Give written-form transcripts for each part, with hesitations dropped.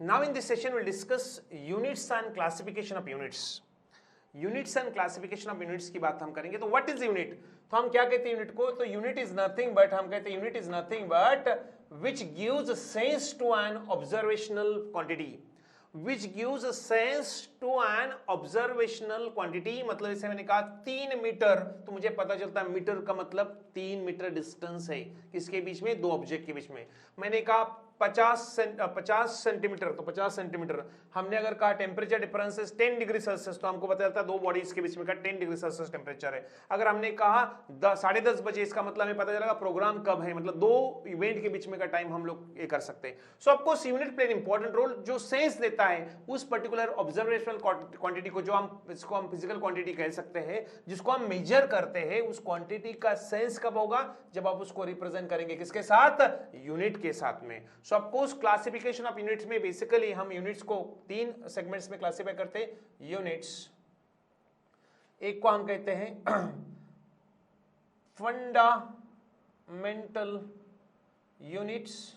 Now in this session we'll discuss units and classification of units. Units and classification of units की बात हम करेंगे. तो what is unit? तो हम क्या कहते हैं यूनिट को? तो यूनिट इज नथिंग बट, हम कहते हैं unit is nothing but which gives sense to an observational quantity. Which gives sense to an observational quantity. मतलब जैसे मैंने कहा 3 मीटर, तो मुझे पता चलता है मीटर का मतलब 3 मीटर डिस्टेंस है किसके बीच में? दो ऑब्जेक्ट के बीच में. मैंने कहा 50 सेंटीमीटर, तो 50 सेंटीमीटर. हमने अगर कहा temperature difference is 10 degree Celsius, तो हमको पता चलता है दो बॉडीज के बीच में का 10 डिग्री सेल्सियस टेम्परेचर है. अगर हमने कहा 10:30 बजे, इसका मतलब हमें पता चलेगा प्रोग्राम कब है, मतलब दो इवेंट के बीच में का टाइम हम लोग ये कर सकते हैं. So of course unit play an important role. जो सेंस देता है उस पर्टिकुलर ऑब्जर्वेशनल क्वांटिटी को, जो इसको हम फिजिकल क्वांटिटी कह सकते हैं, जिसको हम मेजर करते हैं, उस क्वांटिटी का सेंस कब होगा? जब आप उसको रिप्रेजेंट करेंगे किसके साथ? यूनिट के साथ में. So of course classification of units में बेसिकली हम यूनिट्स को 3 सेगमेंट्स में क्लासिफाई करते हैं. यूनिट्स, एक को हम कहते हैं फंडामेंटल यूनिट्स,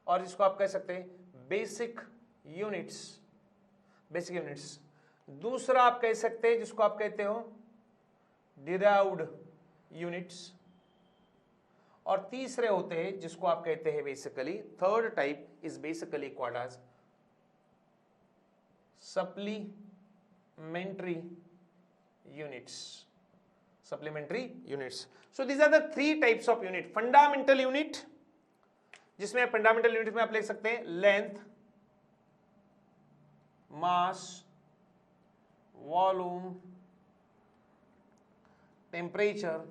और जिसको आप कह सकते हैं बेसिक यूनिट्स. Basic units. दूसरा आप कह सकते हैं जिसको आप कहते हो डिराइव्ड यूनिट्स. और तीसरे होते हैं जिसको आप कहते हैं basically, third type is basically called as supplementary units. Supplementary units. So these are the 3 types of unit. Fundamental unit, जिसमें फंडामेंटल यूनिट में आप लिख सकते हैं length, mass, volume, temperature,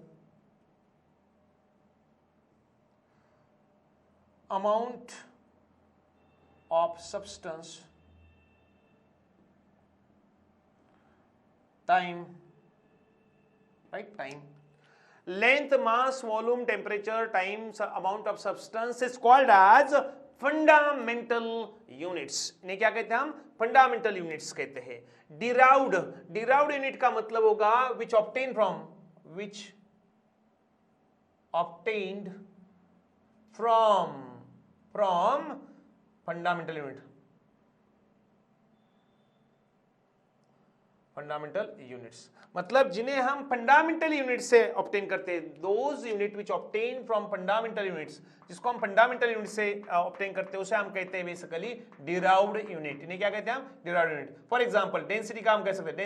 amount of substance, time, right? Time, length, mass, volume, temperature, time, amount of substance is called as fundamental units. इन्हें क्या कहते हैं हम? फंडामेंटल यूनिट्स कहते हैं. डिराइव्ड यूनिट का मतलब होगा which obtained from fundamental unit. Fundamental units मतलब जिन्हें हम फंडामेंटल यूनिट से ऑब्टेन करते हैं. Those unit which obtain from fundamental units, जिसको हम फंडामेंटल यूनिट से ऑब्टेन करते हैं, उसे हम कहते हैं बेसिकली डिराइव्ड यूनिट. इन्हें क्या कहते हैं हम? Derived unit. For example density का हम कह सकते हैं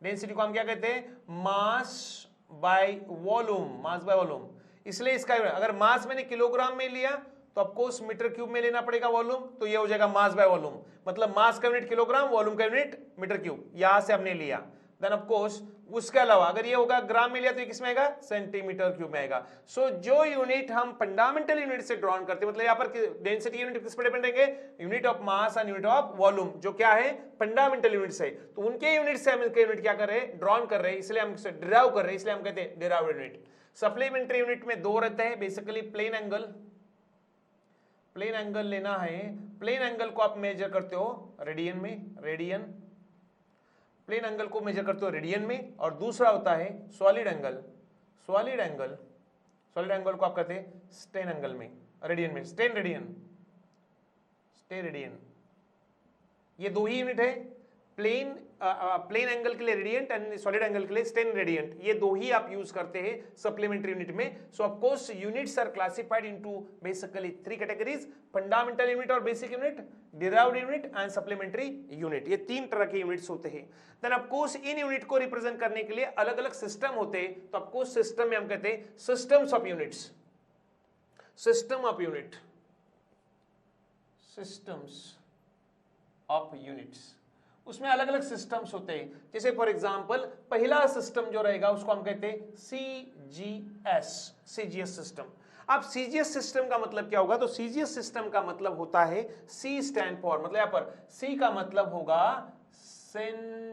डेंसिटी को हम क्या कहते हैं? Mass by volume. इसलिए इसका अगर मास मैंने किलोग्राम में लिया तो ऑफकोर्स मीटर क्यूब में लेना पड़ेगा वॉल्यूम, तो ये हो जाएगा मास बाय वॉल्यूम. मतलब मास का यूनिट किलोग्राम, वॉल्यूम का यूनिट मीटर क्यूब. यहां से हमने लिया. देन ऑफकोर्स उसके अलावा अगर ये होगा ग्राम में लिया तो ये किस में आएगा? सेंटीमीटर क्यूब में आएगा. सो जो यूनिट हम फंडामेंटल यूनिट से ड्रॉन करते हैं, मतलब यहां पर डेंसिटी यूनिट किस पर डिपेंड रहेंगे? Unit of mass and unit of volume, जो क्या है? फंडामेंटल यूनिट्स है. तो उनके यूनिट से हम इनके यूनिट क्या कर रहे हैं? ड्रॉन कर रहे हैं. इसलिए हम डिराइव कर रहे हैं, इसलिए हम कहते हैं डिराइव्ड यूनिट. सप्लीमेंट्री यूनिट में 2 रहते हैं बेसिकली. प्लेन एंगल लेना है. प्लेन एंगल को आप मेजर करते हो रेडियन में, प्लेन एंगल को मेजर करते हो रेडियन में. और दूसरा होता है सॉलिड एंगल को आप करते हैं स्टेन एंगल में, रेडियन में. स्टेन रेडियन, ये 2 ही यूनिट है. प्लेन एंगल के लिए रेडियंट एंड सॉलिड एंगल के लिए स्टेन रेडियंट. ये 2 ही आप यूज करते हैं सप्लीमेंट्री यूनिट में. So of course units are classified into basically 3 categories: fundamental unit और basic unit, derived unit and supplementary unit. ये 3 तरह के यूनिट्स होते हैं. Then of course in unit को रिप्रेजेंट करने के लिए अलग अलग सिस्टम होते हैं. तो ऑफ कोर्स सिस्टम में हम कहते हैं सिस्टम्स ऑफ यूनिट्स. उसमें अलग अलग सिस्टम्स होते हैं. जैसे फॉर एग्जांपल पहला सिस्टम जो रहेगा उसको हम कहते हैं सीजीएस सिस्टम. अब सीजीएस सिस्टम का मतलब क्या होगा? तो सीजीएस सिस्टम का मतलब होता है सी स्टैंड फॉर, मतलब यहां पर सी का मतलब होगा सेंटीमीटर,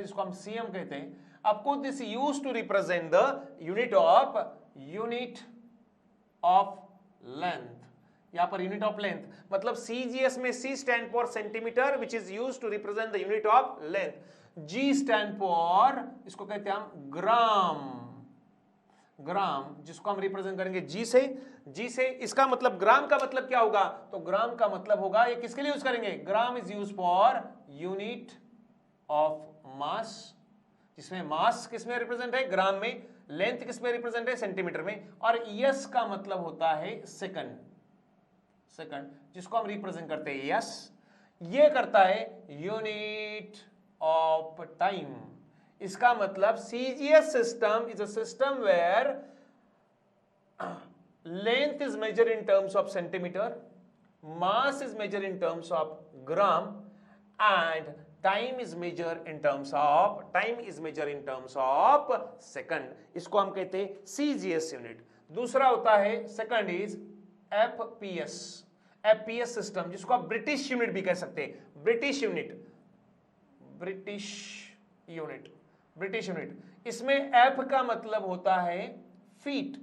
जिसको हम सीएम कहते हैं. आपको this used to represent the unit of length. यहां पर यूनिट ऑफ लेंथ मतलब सीजीएस में C stand for centimetre which is used to represent the unit of length. G stand for, इसको कहते हैं हम ग्राम. ग्राम, जिसको हम रिप्रेजेंट करेंगे जी से। जी से इसका मतलब ग्राम का मतलब क्या होगा, तो ग्राम का मतलब होगा, ये किसके लिए यूज करेंगे, gram is use for unit of mass, जिसमें मास किसमें रिप्रेजेंट है, ग्राम में, लेंथ किसमें रिप्रेजेंट है, सेंटीमीटर में, और यस का मतलब होता है सेकंड, सेकंड जिसको हम रिप्रेजेंट करते हैं यस, ये करता है यूनिट ऑफ टाइम। इसका मतलब CGS system is a system where length is measure in terms of centimetre, mass is measure in terms of gram, and time is measure in terms of second. इसको हम कहते हैं CGS unit. दूसरा होता है second is FPS, FPS system, जिसको आप British unit भी कह सकते हैं, British unit, British unit, British unit. इसमें एफ का मतलब होता है फीट,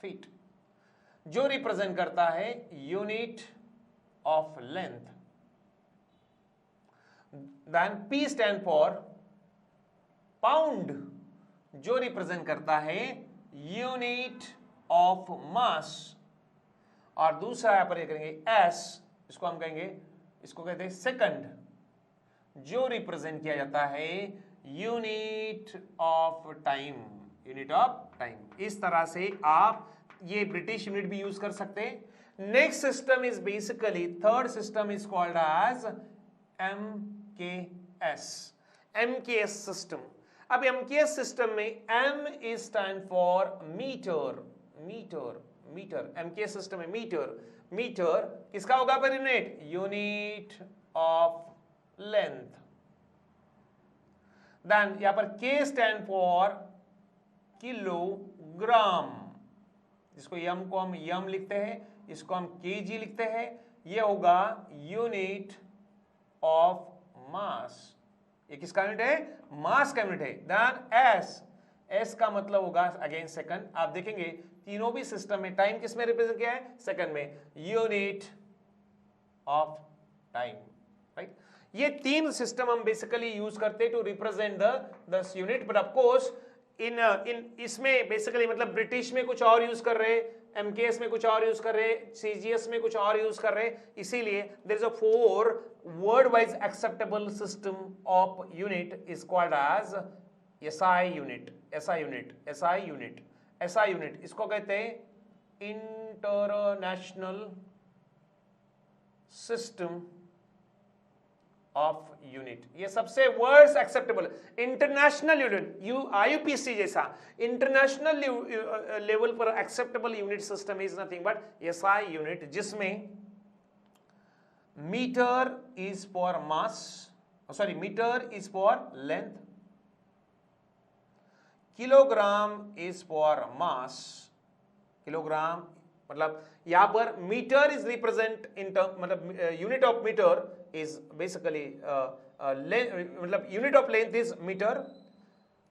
फीट, जो रिप्रेजेंट करता है unit of length. Then P stand for pound, जो रिप्रेजेंट करता है यूनिट ऑफ मास। और दूसरा यहां पर करेंगे एस, इसको हम कहेंगे, इसको कहते हैं सेकंड, जो रिप्रेजेंट किया जाता है unit of time, unit of time. इस तरह से आप ये ब्रिटिश यूनिट भी यूज कर सकते हैं। Next system is basically, third system is called as MKS, MKS system. अब एमकेएस सिस्टम में M is stand for metre, metre, metre, MKS system में मीटर, मीटर किसका होगा पर unit, unit of length. Then यहां पर के स्टैंड फॉर किलोग्राम, जिसको यम को हम यम लिखते हैं, इसको हम केजी लिखते हैं, ये होगा यूनिट ऑफ मास। ये किसका यूनिट है, मास का यूनिट है। देन एस, एस का मतलब होगा अगेन सेकंड। आप देखेंगे तीनों भी सिस्टम में टाइम किस में रिप्रेजेंट किया है, सेकंड में, यूनिट ऑफ टाइम, राइट। ये तीन सिस्टम हम बेसिकली यूज करते हैं to represent the unit. But of course in इसमें बेसिकली मतलब ब्रिटिश में कुछ और यूज कर रहे, एमकेएस में कुछ और यूज कर रहे, सीजीएस में कुछ और यूज कर रहे, इसीलिए there is a 4 world wide acceptable system of unit is called as SI unit, SI unit, SI unit, SI unit. इसको कहते हैं इंटरनेशनल सिस्टम ऑफ यूनिट। ये सबसे world's acceptable, international unit, IUPC जैसा इंटरनेशनल लेवल पर acceptable unit system is nothing but SI unit, जिसमें metre is for mass, sorry metre is for length, kilogram is for mass, kilogram मतलब यहां पर metre is represent in term, मतलब unit of metre is basically मतलब unit of length is metre,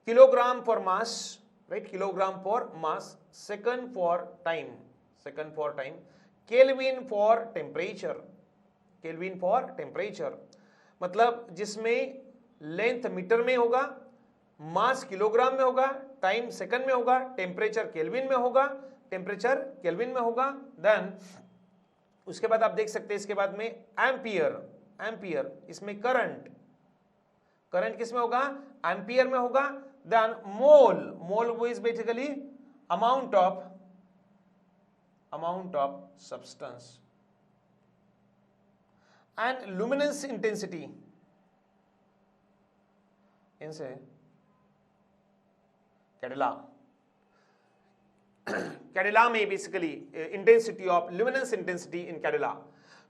kilogram for mass, right, kilogram for mass, second for time, second for time, kelvin for temperature, kelvin for temperature, मतलब जिसमें length metre में होगा, मास kilogram में होगा, time second में होगा, temperature kelvin में होगा, टेम्परेचर केल्विन में होगा। देन उसके बाद आप देख सकते हैं इसके बाद में एम्पियर, एम्पियर, इसमें करंट, करंट किस में होगा, एम्पियर में होगा। देन मोल, मोल वो is basically amount of substance. And luminance intensity, इनसे कैडेला, कैडेला में basically intensity of luminance intensity in candela.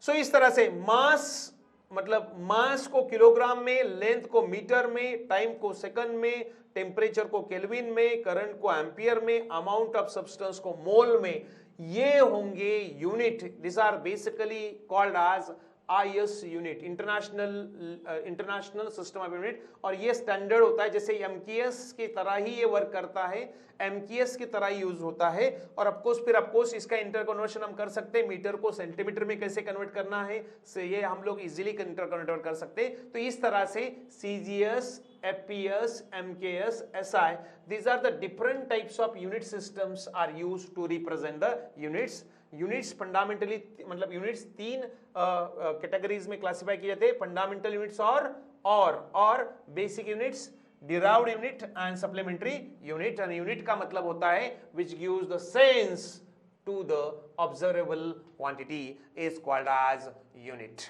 So इस तरह से मास मतलब मास को किलोग्राम में, लेंथ को मीटर में, टाइम को सेकंड में, टेम्परेचर को केल्विन में, करंट को एम्पियर में, अमाउंट ऑफ सब्सटेंस को मोल में, ये होंगे unit. This are basically called as IS unit, international system of unit, और ये स्टैंडर्ड होता है, जैसे MKS की तरह ही ये वर्क करता है, MKS की तरह ही यूज होता है। और ऑफकोर्स इसका इंटर कन्वर्शन हम कर सकते हैं, मीटर को सेंटीमीटर में कैसे कन्वर्ट करना है से ये हम लोग इजीली इंटर कन्वर्ट कर सकते हैं। तो इस तरह से CGS, FPS, MKS, SI, these are the different types of unit systems are used to represent the units. Units fundamentally मतलब यूनिट्स तीन कैटेगरीज में क्लासिफाई किए जाते हैं, फंडामेंटल यूनिट्स और basic units, derived unit and supplementary unit. And unit का मतलब होता है which gives the sense to the observable quantity is called as unit.